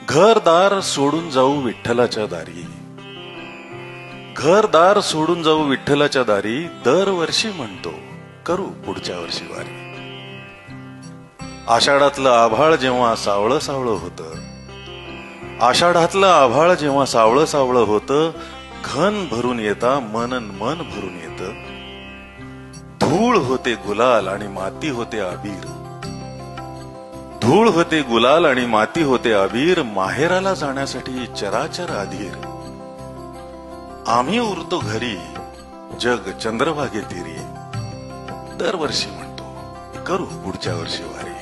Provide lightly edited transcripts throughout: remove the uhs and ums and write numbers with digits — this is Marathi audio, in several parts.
घरदार सोडून जाऊ विठ्ठलाच्या दारी, घरदार सोडून जाऊ विठ्ठलाच्या दारी, दरवर्षी म्हणतो करू पुढच्या वर्षी वारी. आषाढातलं आभाळ जेव्हा सावळं सावळं होतं, आषाढातलं आभाळ जेव्हा सावळं सावळं होतं, घन भरून येता मनन मन भरून येतं. धूळ होते गुलाल आणि माती होते अबीर, धूळ होते गुलाल आणि माती होते अबीर. माहेराला जाण्यासाठी चराचर अधीर. आम्ही उरतो घरी जग चंद्रभागे तिरी, दरवर्षी म्हणतो करू पुढच्या वर्षी वारी.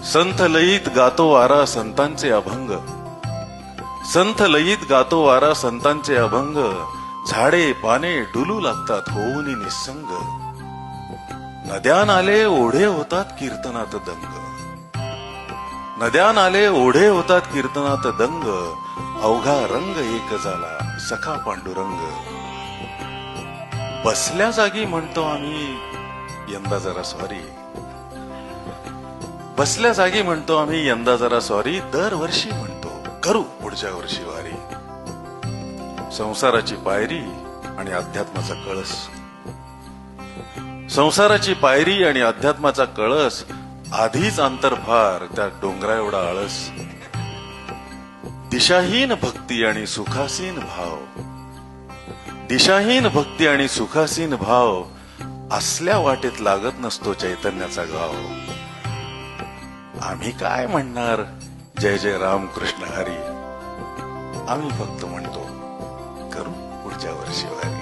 संथ लयीत गातो वारा संतांचे अभंग, संथ लयीत गातो वारा संतांचे अभंग. झाडे पाने डुलू लागतात होऊन निसंग, नद्या नाले ओढे होतात कीर्तनात दंग, नद्या नाले ओढे होतात कीर्तनात दंग. अवघा रंग एक झाला सखा पांडुरंग. बसल्या जागी म्हणतो आम्ही यंदा जरा सॉरी, बसल्या जागी म्हणतो आम्ही यंदा जरा सॉरी. दरवर्षी म्हणतो करू पुढच्या वर्षी वारी. संसाराची पायरी आणि अध्यात्माचा कळस, संसाराची पायरी आणि अध्यात्माचा कळस. आधीच अंतर्भार त्या डोंगरा एवढा आळस. दिशाहीन भक्ती आणि सुखासीन भाव, दिशाहीन भक्ती आणि सुखासीन भाव. असल्या वाटेत लागत नसतो चैतन्याचा गाव. आम्ही काय म्हणणार जय जय राम कृष्ण हरी, आम्ही फक्त म्हणतो करू पुढच्या वर्षी वारी.